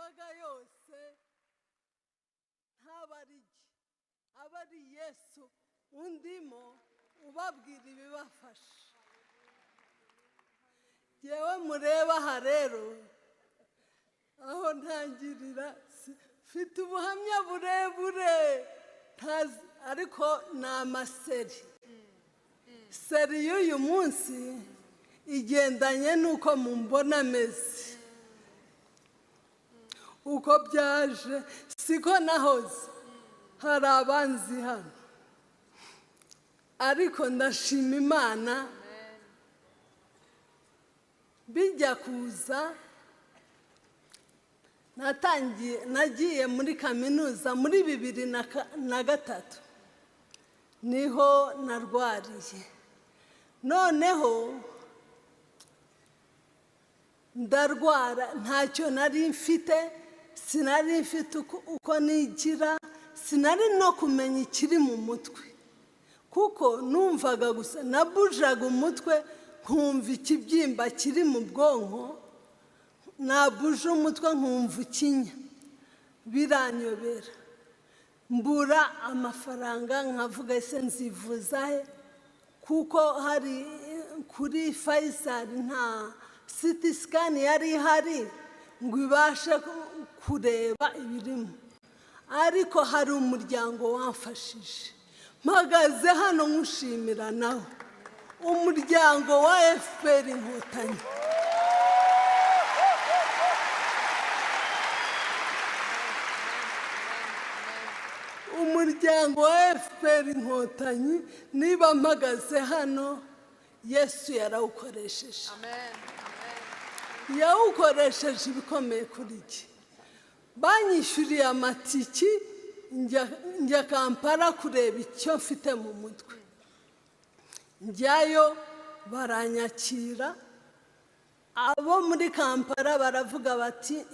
inzoga yose ntabarigi abari Yesu undimo ubabwira ibibafasha. Yewe mureba aha rero aho ntangirira mfite ubuhamya burebure ariko ni amaseri. Seri y'uyu munsi igendanye n'uko mumbona ameze, uko byaje siko nahoze. Hari abanzi hano ariko ndashima Imana. Bijya kuza nagiye muri kaminuza muri 2003 niho narwariye. Noneho ndarwara ntacyo nari mfite, sinari mfite uko nigira, sinari no kumenya ikiri mu mutwe kuko numvaga gusa nabujaga umutwe nkumva ikibyimba kiri mu bwonko, nabuje umutwe nkumva ikinya, biranyobera. Mbura amafaranga nkavuga ese nzivuza he kuko hari kuri Faisal nta CT scan yari hari ngo ibashe kureba ibirimo, ariko hari umuryango wamfashije. Mpagaze hano nkushimira nawe umuryango wa FPR Inkotanyi. Umuryango wa FPR Inkotanyi niba mpagaze hano Yesu yarawukoresheje. Yawukoresheje ibikomeye kuri jye. Banyishyuriye amatiki njya Kampala kureba icyo mfite mu mutwe. Njyayo baranyakira, abo muri Kampala baravuga bati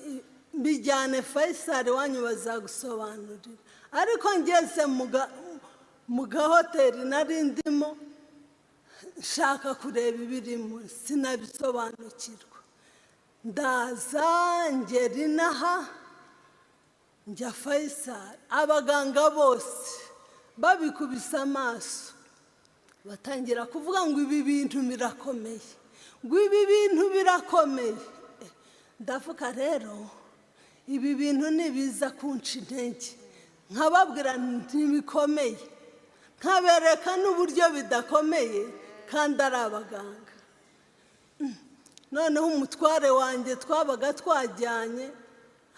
mbijyane Faisal wanyu bazagusobanurira. Ariko ngeze mu gahoteli nari ndimo nshaka kureba ibirimo sinabisobanukirwa. Ndaza ngera inaha njya Faisal, abaganga bose babikubise amaso batangira kuvuga ngo ibi bintu birakomeye, ngo ibi bintu birakomeye. Ndavuga rero ibi bintu nibiza kunca intege nkababwira ntibikomeye, nkabereka n'uburyo bidakomeye kandi ari abaganga. Noneho umutware wanjye twabaga twajyanye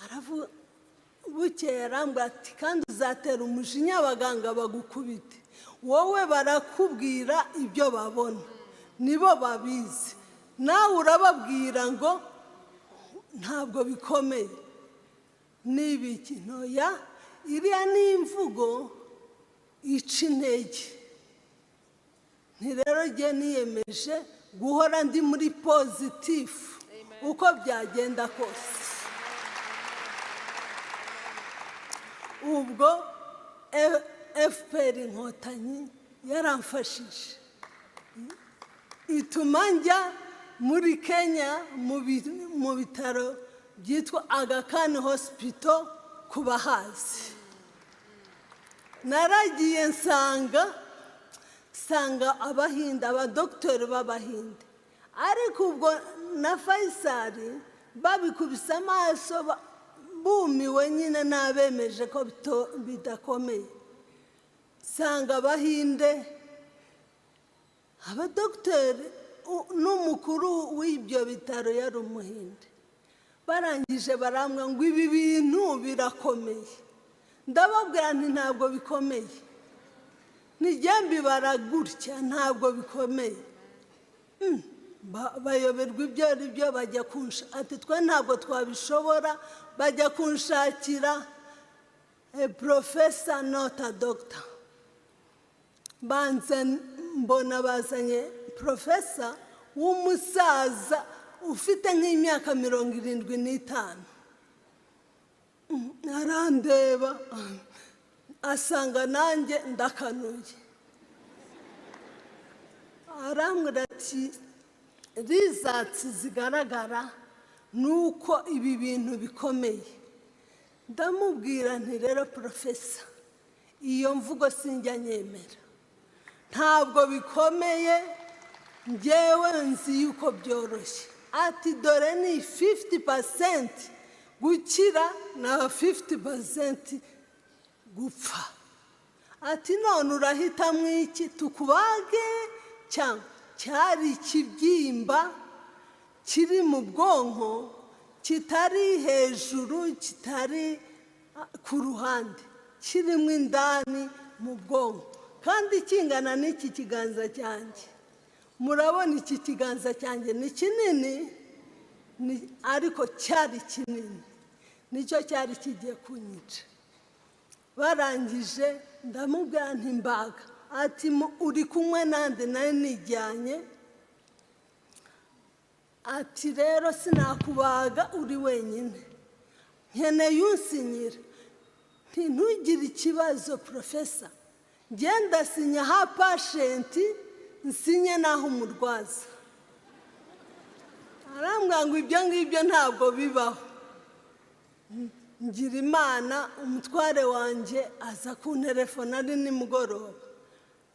aravuga bukeye arambwira ati kandi uzatera umujinya abaganga bagukubite, wowe barakubwira ibyo babona nibo babizi, nawe urababwira ngo ntabwo bikomeye. N'ibiki ntoya iriya ni imvugo ica intege. Rero jye niyemeje guhora ndi muri pozitifu uko byagenda kose. Ubwo FPR Inkotanyi yaramfashije, ituma njya muri Kenya mu bitaro byitwa Aga Khan Hospital ku bahazi. Naragiye nsanga Abahinde, abadoktori b'Abahinde, ariko ubwo na Faisal babikubise amaso bumiwe nyine nabemeje ko bidakomeye. Nsanga Abahinde, abadoktori n'umukuru w'ibyo bitaro yari Umuhinde. Barangije barambwira ngo ibi bintu birakomeye. Ndababwira nti ntabwo bikomeye, nijyembi baragutya ntabwo bikomeye. Bayoberwa ibyo ari byo bajya kunsha ati twe ntabwo twabishobora, bajya kunshakira professor not a doctor. Mbona bazanye professor w'umusaza ufite nk'imyaka 75. Arandeba asanga nanjye ndakanuye, arambwira ati results zigaragara nuko ibi bintu bikomeye. ndamubwira nti rero profesa, iyo mvugo sinjya nyemera, ntabwo bikomeye, njyewe nzi yuko byoroshye. Ati dore ni 50% gukira na 50% gupfa. Ati none urahitamo iki, tukubage cyangwa? Cyari ikibyimba kiri mu bwonko, kitari hejuru, kitari ku ruhande, kirimo indani mu bwonko, kandi kingana n'iki kiganza cyanjye. Murabona iki kiganza cyanjye ni kinini, ariko cyari kinini, nicyo cyari kigiye kunyica. Barangije ndamubwira nti mbaga. Ati uri kumwe nande? Nari nijyanye. Ati rero sinakubaga uri wenyine, nkeneye unsinyira. Ntugire ikibazo profesa, genda sinya ha patient, nsinye naho umurwaza. Arambwira ngo ibyo ngibyo ntabwo bibaho. Ngira Imana, umutware wanjye aza kunterefona ari nimugoroba,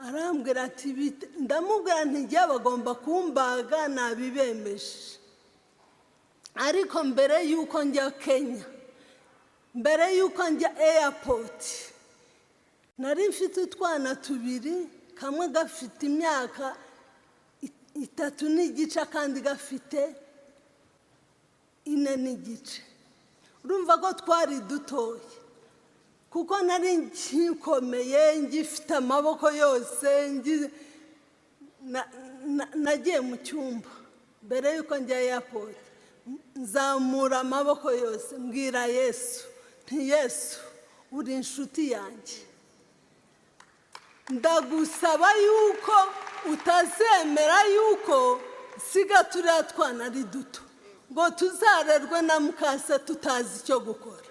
arambwira ati ndamubwira nti njye bagomba kumbaga, nabibemeje. Ariko mbere yuko njya Kenya, mbere yuko njya airport, nari mfite utwana tubiri, kamwe gafite imyaka 3 n'igice, kandi gafite 4 n'igice. Urumva ko twari dutoye, kuko nari ngikomeye, ngifite amaboko yose. Nagiye mu cyumba mbere yuko njya airport, nzamura amaboko yose, mbwira Yesu nti Yesu uri inshuti yanjye, ndagusaba yuko utazemera yuko siga turiya twana ari duto, ngo tuzarerwe na mukase tutazi icyo gukora.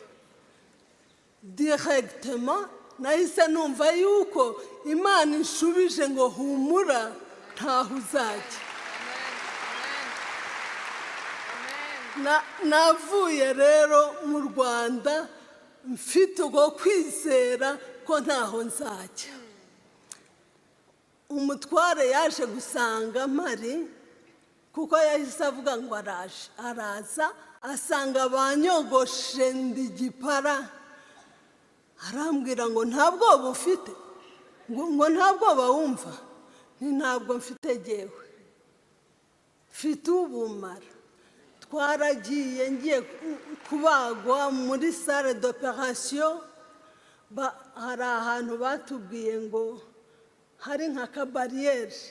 Directement nahise numva yuko Imana inshubije ngo humura, ntaho uzajya. Navuye rero mu Rwanda mfite ubwo kwizera ko ntaho nzajya. Umutware yaje gusanga mpari, kuko yahise avuga ngo araza, asanga banyogoshe ndi gipara. Arambwira ngo ntabwo bufite, ngo ntabwo bawumva. Ntabwo mfite jyewe, mfite ubumara. Twaragiye ngiye kubagwa muri salle d'opération, hari ahantu batubwiye ngo hari nka kabariyeri.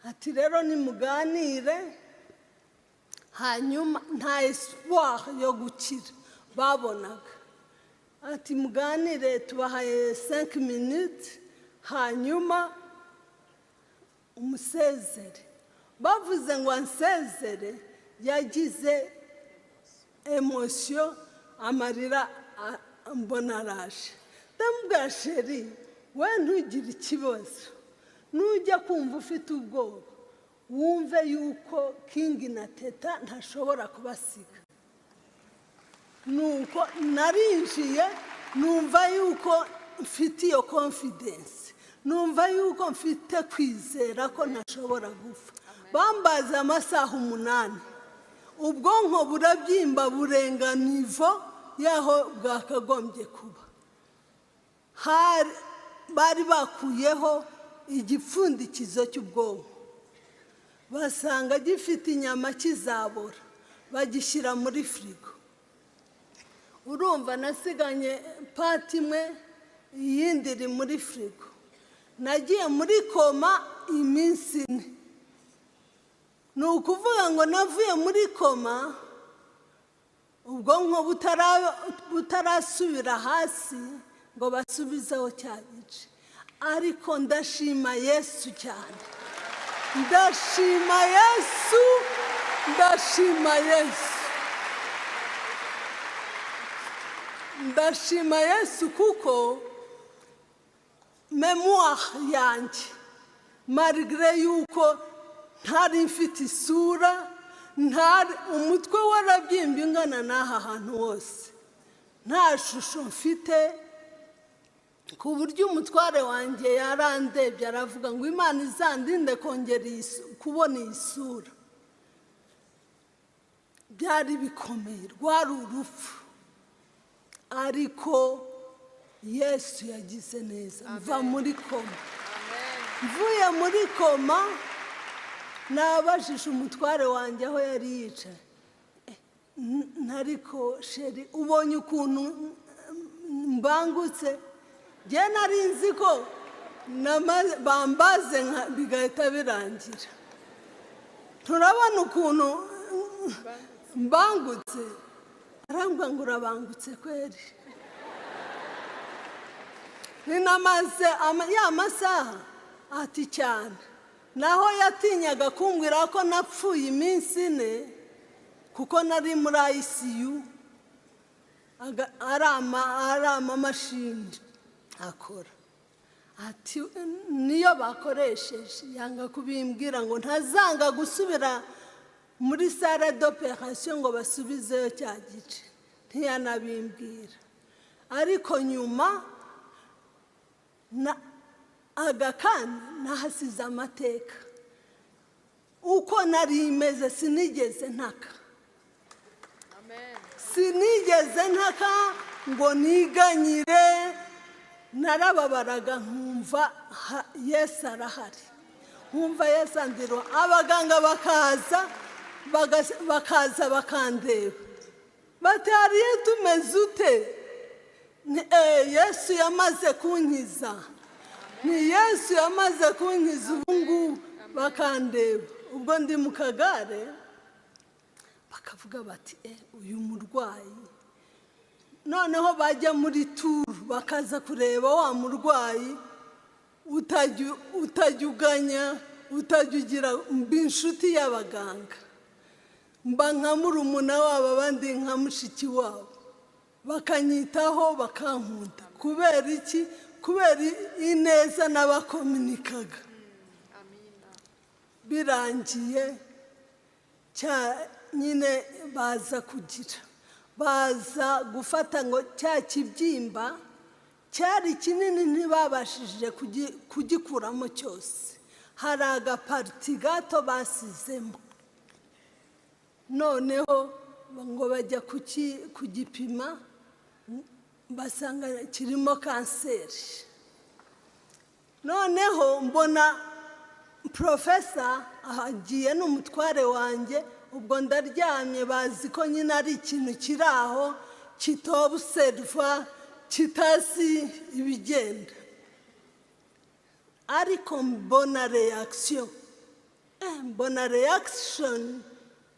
Ati rero nimuganire, hanyuma nta espoir yo gukira babonaga. Ati muganire, tubahaye 5 minutes, hanyuma umusezere. Bavuze ngo ansezere, yagize emotion, amarira mbona araje. Ndamubwira sheri, we ntugire ikibazo, nujya kumva ufite ubwoba, wumve yuko King na Teta ntashobora kubasiga. Nuko narinjiye, numva yuko mfite iyo confidence, numva yuko mfite kwizera ko ntashobora gupfa. Bambaza amasaha 8, ubwonko burabyimba burenga nivo yaho bwakagombye kuba. Bari bakuyeho igipfundikizo cy'ubwonko, basanga gifite inyama kizabora, bagishyira muri frigo. Urumva nasiganye pati imwe, iyindi iri muri frigo. Nagiye muri koma iminsi 4. Ni ukuvuga ngo navuye muri koma, ubwonko butarasubira hasi ngo basubizeho cya gice. Ariko ndashima Yesu cyane, ndashima Yesu, ndashima Yesu, ndashima Yesu, kuko memoire yanjye, malgré yuko ntari mfite isura, umutwe warabyimbye ingana n'aha hantu hose, nta shusho mfite, ku buryo umutware wanjye yarandebye aravuga ngo Imana izandinde kongera kubona iyi sura. Byari bikomeye, rwari urupfu, ariko Yesu yagize neza. Mva muri koma. Mvuye muri koma, nabajije umutware wanjye aho yari yicaye, nariko sheri ubonye ukuntu mbangutse? Jye nari nzi ko bambaze bigahita birangira. Turabona ukuntu mbangutse, arambwira ngo urabangutse kweri. Ninamaze ya masaha ati cyane, naho yatinyaga kumbwira ko napfuye iminsi 4 kuko nari muri ICU, arama mashini akora. Ati niyo bakoresheje yanga kubimbwira ngo ntazanga gusubira muri salle d'opération ngo basubizeyo cya gice, ntiyanabimbwira. Ariko nyuma agakana nahasize amateka. Uko nari imeze sinigeze ntaka. Sinigeze ntaka ngo niganyire, narababaraga nkumva Yesu arahari, nkumva Yesu andiro. Abaganga bakaza bakandeba bati hariye tumeze ute? Yesu yamaze kunkiza, ni Yesu yamaze kunkiza ubungubu. Bakandeba ubwo ndi mu kagare, bakavuga bati uyu murwayi. Noneho bajya muri turu bakaza kureba wa murwayi, utajyuganya, utajugira inshuti y'abaganga. Mba nka murumuna wabo, abandi nka mushiki wabo, bakanyitaho bakankunda. Kubera iki? Kubera ineza n'abakominikaga. Birangiye nyine baza gufata ngo cya kibyimba cyari kinini, ntibabashije kugikuramo cyose, hari agapariti gato basizemo. Noneho ngo bajya kugipima, basanga kirimo kanseri. Noneho mbona profesa agiye n'umutware wanjye, ubwo ndaryamye, bazi ko nyine ari ikintu kiri aho kitobuserva, kitasi ibigenda. Ariko mbona reaction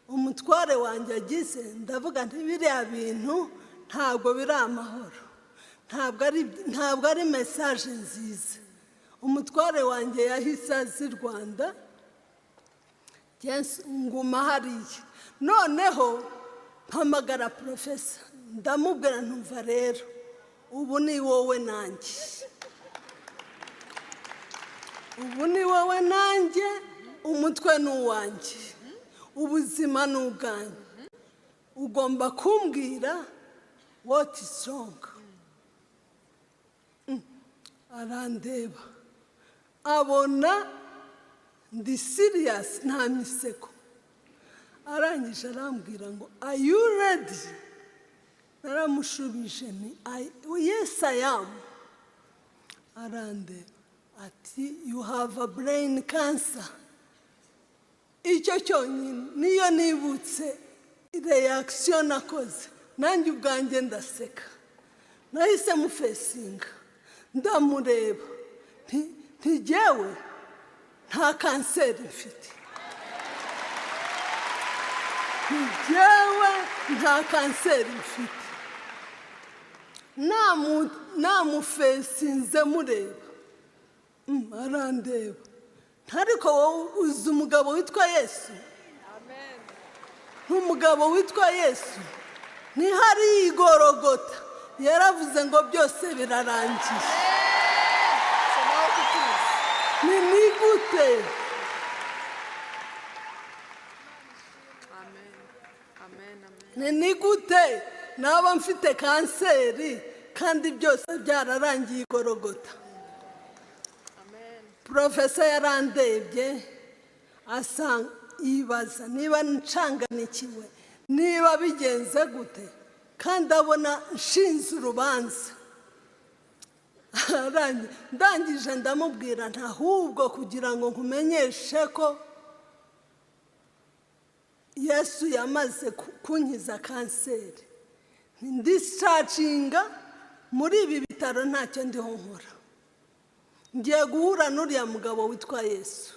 umutware wanjye agize, ndavuga nti biriya bintu ntabwo biri amahoro, ntabwo ari message nziza. Umutware wanjye yahise azi Rwanda, nguma hariya. Noneho mpamagara profesa, ndamubwira ntumva rero, ubu ni wowe nanjye, ubu ni wowe nanjye, umutwe ni uwanjye, ubuzima ni ubwanjye. Ugomba kumbwira what is wrong. Arandeba, abona ndi serious, nta miseko. Arangije arambwira ngo are you ready? Naramushubije ni yes I am. Arandeba ati you have a brain cancer. Icyo cyonyine niyo nibutse reaction nakoze, nanjye ubwanjye ndaseka. Nahise mufesinga, ndamureba, ntigewe nta kanseri mfite, ntigewe nta kanseri mfite. Namufesinze mureba, arandeba. Ariko wowe uzi umugabo witwa Yesu? Nk'umugabo witwa Yesu ntihari igorogota, yaravuze ngo byose birarangiye. Ni gute? Ni gute naba mfite kanseri kandi byose byararangiye igorogota. Profesa yarandebye asanga yibaza niba ncanganikiwe, niba bigenze gute, kandi abona nshinze urubanza. Ndangije ndamubwira nta ahubwo kugira ngo nkumenyeshe ko Yesu yamaze kunkiza kanseri, ndisacinga muri ibi bitaro ntacyo ndiho nkora, ngiye guhura n'uriya mugabo witwa Yesu.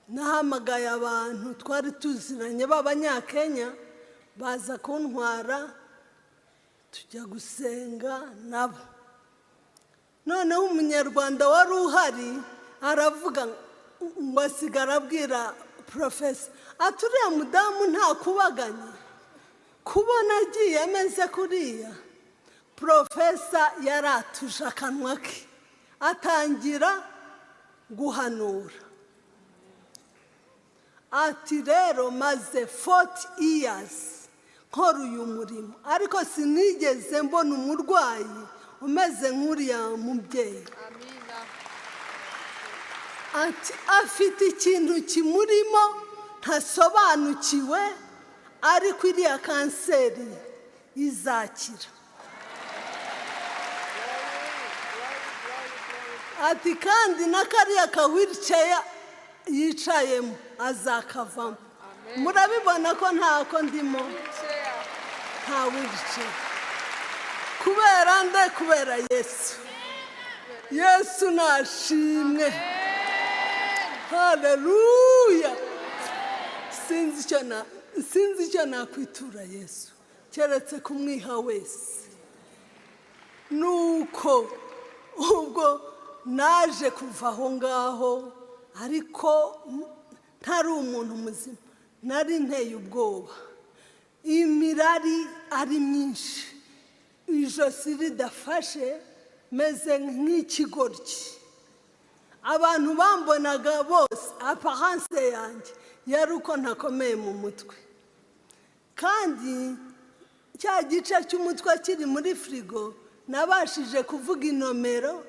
Nahamagaye abantu twari tuziranye b'Abanyakenya baza kuntwara tujya gusenga nabo. Noneho umunyarwanda wari uhari aravuga ngo asigara abwira Profesa ati uriya mudamu nta kubaganye kubona agiye ameze kuriya. Profesa yaratuje akanwa ke atangira guhanura ati rero maze 40 years nkora uyu murimo, ariko sinigeze mbona umurwayi umeze nk'uriya mubyeyi. Ati afite ikintu kimurimo ntasobanukiwe, ariko iriya kanseri izakira. Ati kandi n'akariya ka-wheelchair yicayemo azakavamo. Murabibona ko ntako ndimo, nta wheelchair. Kubera nde? Kubera Yesu. Yesu nashimwe. Haleluya. Sinzi icyo nakwitura Yesu keretse kumwiha wese. Nuko ubwo naje kuva aho ngaho, ariko ntari umuntu muzima, nari nteye ubwoba, imirari ari myinshi, ijosi ridafashe meze nk'ikigoryi. Abantu bambonaga bose apparence yanjye yari uko ntakomeye mu mutwe, kandi cya gice cy'umutwe kiri muri frigo nabashije kuvuga inomero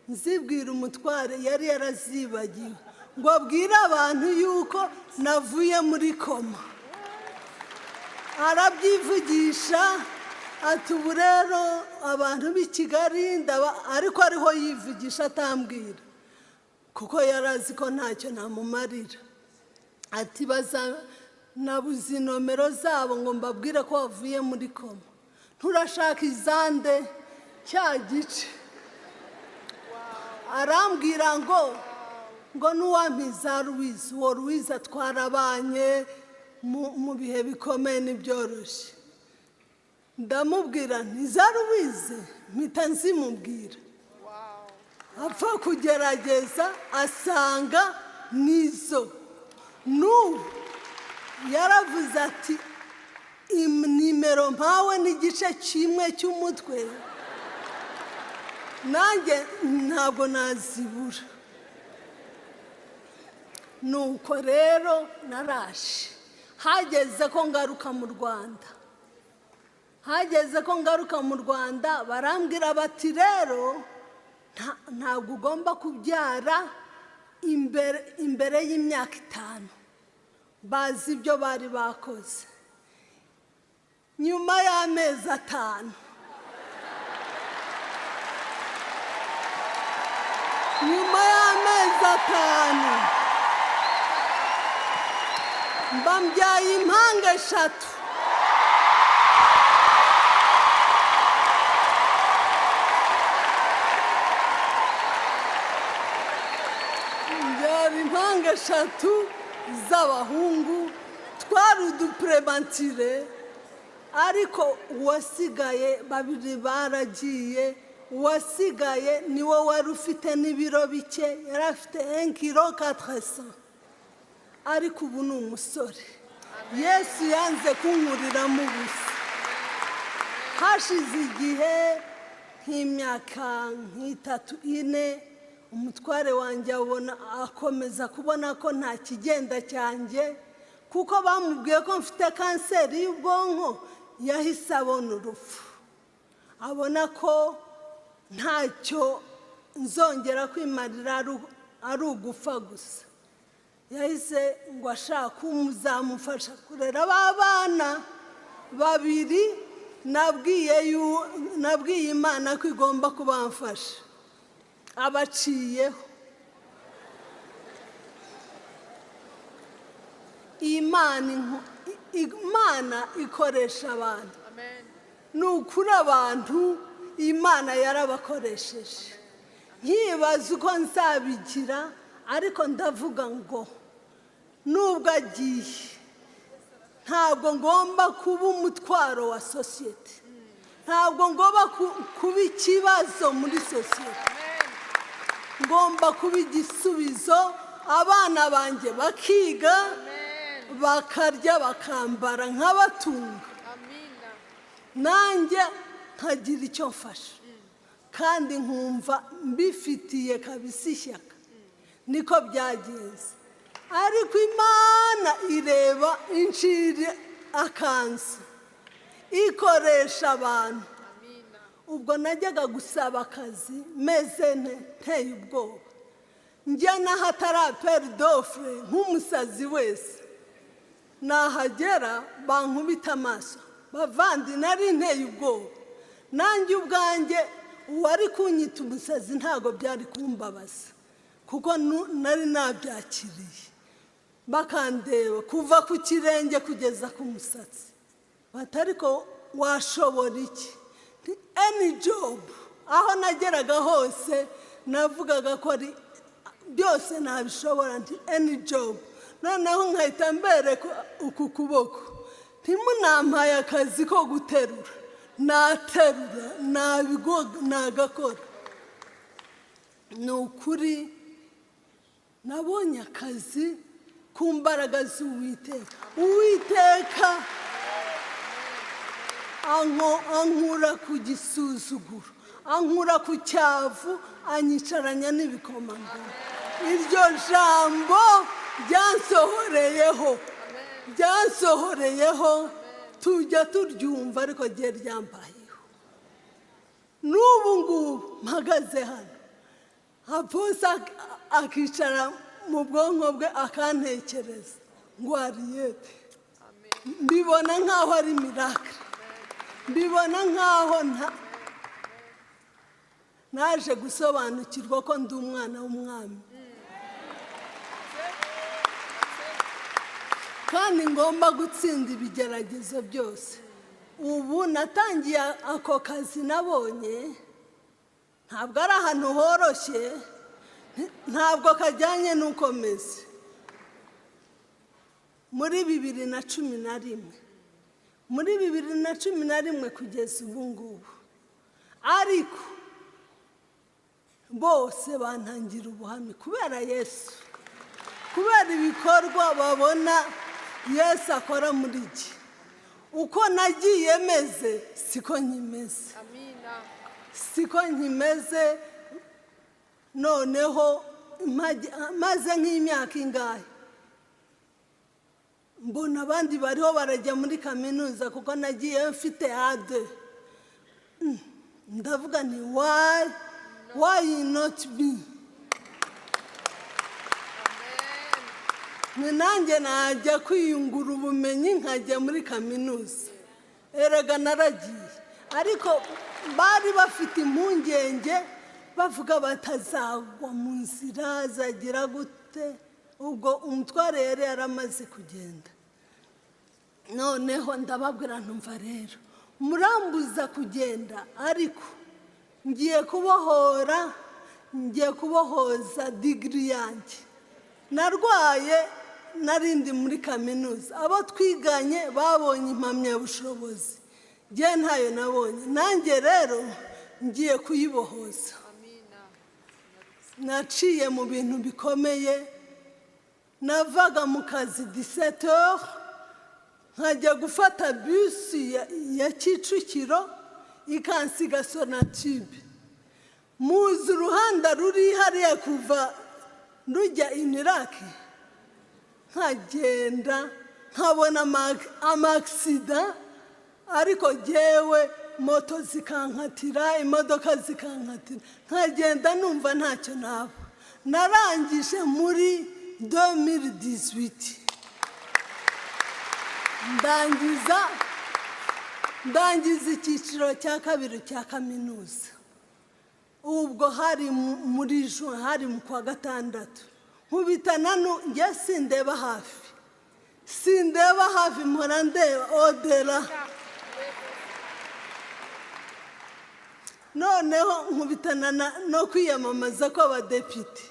nzibwira umutware yari yarazibagiwe ngo abwire abantu yuko navuye muri koma. Arabyivugisha ati ubu rero abantu b'i Kigali ariko ariho yivugisha atambwira kuko yarazi ko ntacyo namumarira. Ati nabuze inomero zabo ngo mbabwire ko wavuye muri koma. Turashaka izande cya gice. Arambwira ngo n'uwampiza Louise, uwo Louise twarabanye mu bihe bikomeye n'ibyoroshye. Ndamubwira nti za Louise, mpita nzimubwira. Apfa kugerageza asanga nizo. N'ubu yaravuze ati nimero mpawe n'igice kimwe cy'umutwe nanjye ntabwo nazibura. Nuko rero narashe, hageze ko ngaruka mu Rwanda, barambwira bati rero ntabwo ugomba kubyara imbere y'imyaka 5. Bazi ibyo bari bakoze. Nyuma y'amezi 5 mbambyaye impanga 3. Mbyara impanga 3 z'abahungu, twari udupremantire, ariko uwasigaye 2 baragiye. Uwasigaye niwe wari ufite n'ibiro bike, yari afite 1 kilo 400, ariko ubu ni umusore. Yesu yanze kunkuriramo ubusa. Hashize igihe nk'imyaka 3-4, umutware wanjye akomeza kubona ko nta kigenda cyanjye, kuko bamubwiye ko mfite kanseri y'ubwonko. yahise abona urupfu, abona ko ntacyo nzongera kwimarira ari ugufa gusa. Yahise ngo ashaka umuzamufasha kurera abana babiri. Nabwiye Imana ko igomba kubamfasha, abaciyeho. Imana ikoresha abantu. Ni ukuri abantu Imana yarabakoresheje. Nkibaza uko nzabigira, ariko ndavuga ngo nubwo agiye ntabwo ngomba kuba umutwaro wa sosiyete, ntabwo ngomba kuba ikibazo muri sosiyete, ngomba kuba igisubizo. Abana banjye bakiga, bakarya, bakambara nk'abatunga, nanjye nkagira icyo mfasha, kandi nkumva mbifitiye kabisa ishyaka. Niko byagenze. Ariko Imana ireba incira akanzu, ikoresha abantu. Ubwo najyaga gusaba akazi meze nteye ubwoba, njya n'ahatari peri dofure nk'umusazi wese. Nahagera bankubita amaso, bavandi nari nteye ubwoba. Nanjye ubwanjye uwari kunyita umusazi ntago byari kumbabaza, kuko nari nabyakiriye. Bakandeba kuva ku kirenge kugeza ku musatsi, batari ko washobora iki? Any job. Aho nageraga hose navugaga ko byose nabishobora, any job. Noneho nkahita mbereka uku kuboko, ntimunampaye akazi ko guterura, naterura, nagakora. Ni ukuri nabonye akazi ku mbaraga z'Uwiteka. Uwiteka ankura ku gisuzuguro, ankura ku cyavu, anyicaranya n'ibikomangoma. Iryo jambo ryansohoreyeho, tujya turyumva, ariko gihe ryambayeho. N'ubu ngubu mpagaze hano, aposa akicara mu bwonko bwe akantekereza ngo Ariyete, mbibona nk'aho ari miracle, mbibona nk'aho naje gusobanukirwa ko ndi umwana w'umwami, kandi ngomba gutsinda ibigeragezo byose. Ubu natangiye ako kazi nabonye, ntabwo ari ahantu horoshye, ntabwo kajyanye n'uko meze. Muri 2011 kugeza ubu ngubu, ariko bose bantangira ubuhamya kubera Yesu, kubera ibikorwa babona Yesu akora muri iki. Uko nagiye meze siko nkimeze, siko nkimeze. Noneho maze nk'imyaka ingahe mbona abandi bariho barajya muri kaminuza, kuko nagiye mfite ade. Ndavuga ni why not me? Nanjye najya kwiyungura ubumenyi nkajya muri kaminuza. Erega naragiye, ariko bari bafite impungenge, bavuga batazagwa mu nzira, zagira gute. Ubwo umutware yari yaramaze kugenda. Noneho ndababwira ntumva rero, murambuza kugenda, ariko ngiye kubohoza digiri yanjye. Narwaye, narindi muri kaminuza, abo twiganye babonye impamyabushobozi, njye ntayo nabonye. Nanjye rero ngiye kuyibohoza. Naciye mu bintu bikomeye, navaga mu kazi 17 heures, nkajya gufata bisi ya Kicukiro ikansiga Sonatube. Muzi uruhanda ruri hariya kuva rujya Iniraki, nkagenda nkabona amaksida, ariko jyewe moto zikankatira imodoka zikankatira nkagenda numva ntacyo naba. Narangije muri 2018 ndangiza icyiciro cya kabiri cya kaminuza. Ubwo hari muri hari mu kwa gatandatu nkubitana njye sindeba hafi mpora ndeba odera. Noneho nkubitana no kwiyamamaza kw'abadepite.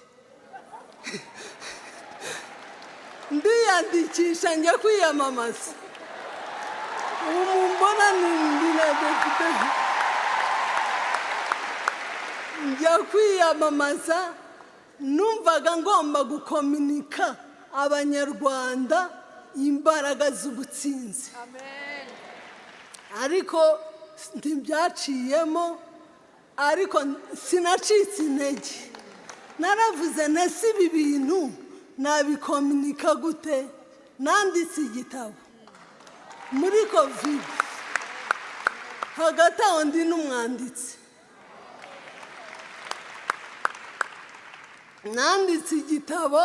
Ndiyandikisha njya kwiyamamaza. Ubu mbona ndi na depite. Njya kwiyamamaza numvaga ngomba gukominika abanyarwanda imbaraga z'ubutsinzi. Amen. Ariko ntibyaciyemo, ariko sinacitse intege. Naravuze nasi ibi bintu nabikominika gute? Nanditse igitabo muri covid. Hagati aho ndi n'umwanditsi. Nanditse igitabo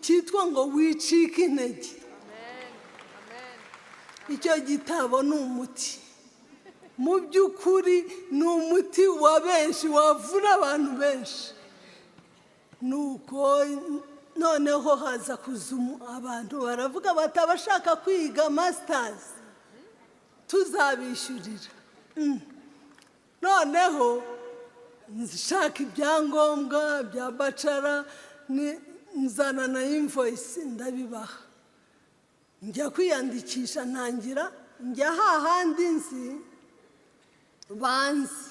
cyitwa ngo wicike intege. Icyo gitabo ni umuti. Mu by'ukuri ni umuti wa benshi, wavura abantu benshi. Nuko noneho haza kuzumu abantu baravuga batabashaka kwiga masters tuzabishyurira. Noneho nshaka ibyangombwa bya bachelor nzana na invoice ndabibaha. Njya kwiyandikisha ntangira njya hahandi nzi banzi.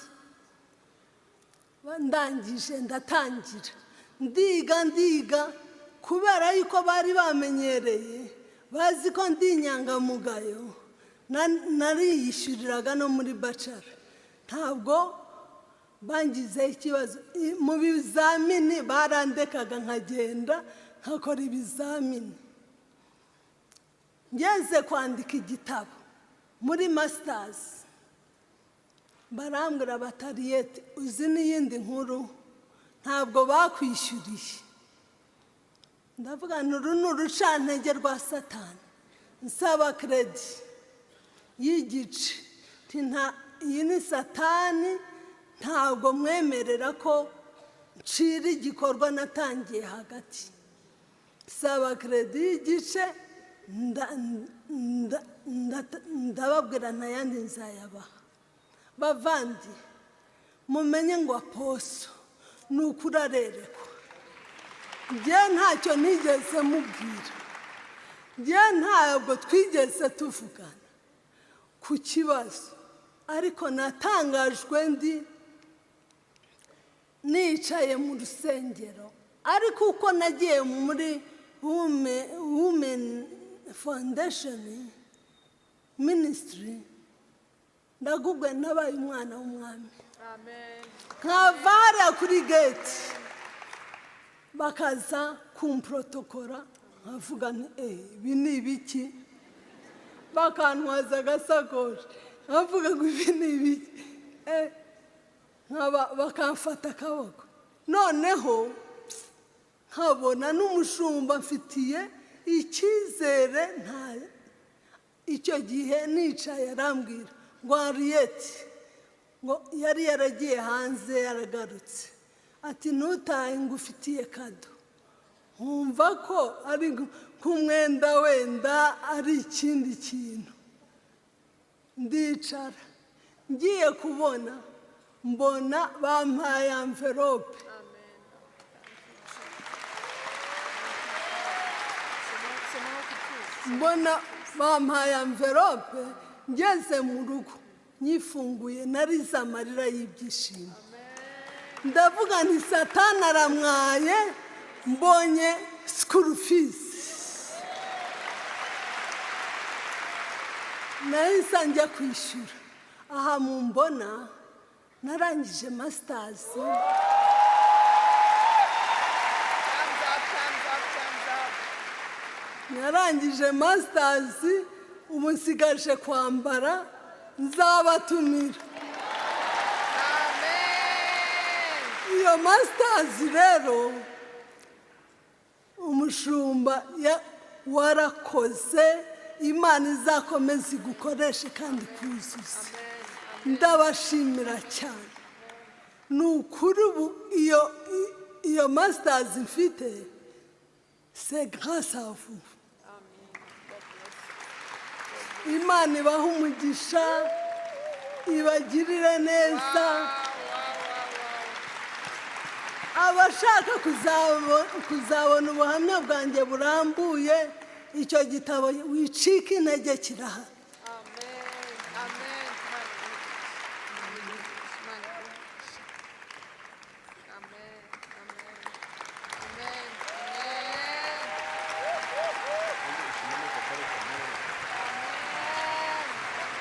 Ndangije ndatangira ndiga kubera yuko bari bamenyereye bazi ko ndi inyangamugayo. Nariyishyuriraga no muri bachelor. Ntabwo bangize ikibazo. Mu bizamini barandekaga nkagenda nkakora ibizamini. Ngeze kwandika igitabo muri masters barambwira batariyete uzi n'iyindi nkuru ntabwo bakwishyuriye. Ndavuga uru ni urucantege rwa Satani. Nsaba credit y'igice. Iyi ni Satani, ntabwo mwemerera ko ncira igikorwa natangiye hagati. Nsaba credit y'igice ndababwira ntayandi nzayabaha. Bavandi mumenye ngo aposo ni ukuri arerekwa. Njye ntacyo nigeze mubwira. Njye ntabwo twigeze tuvugana ku kibazo, ariko natangajwe ndi nicaye mu rusengero. Ariko uko nagiye muri Women Foundation Ministry ndagubwe nabaye umwana w'umwami. Amen. Nkavara kuri gate bakaza kumprotokora nkavuga nti ibi ni ibiki? Bakantwaza agasakoshi nkavuga ngo ibi ni ibiki? Bakamfata akaboko. Noneho nkabona n'umushumba mfitiye icyizere. Icyo gihe nicaye arambwira ngo Henriette, ngo yari yaragiye hanze yaragarutse, ati ntutahe ngufitiye kado. Nkumva ko ari nk'umwenda wenda ari ikindi kintu. Ndicara ngiye kubona mbona bampaye envelope. Mbona bampaye envelope. Ngeze mu rugo nyifunguye narize amarira y'ibyishimo. Ndavuga nti Satani aramwaye, mbonye school fees. Nahise njya kwishyura. Aha mumbona narangije masters. Narangije masters ubu nsigaje kwambara nzabatumira iyo masters rero umushumba warakoze imana izakomeza igukoreshe kandi kuzuza ndabashimira cyane ni ukuri ubu iyo masters mfite c'est grâce à vous imana ibaha umugisha ibagirire neza abashaka kuzabona ubuhamya bwanjye burambuye icyo gitabo wicika intege kirahari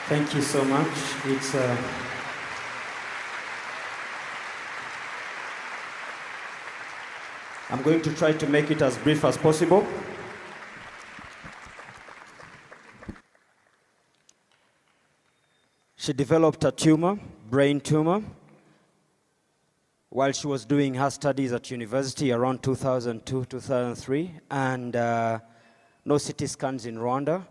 Thank you so much. I'm going to try to make it as brief as possible. She developed a tumor, brain tumor, while she was doing her studies at university around 2002, 2003, and no CT scans in Rwanda.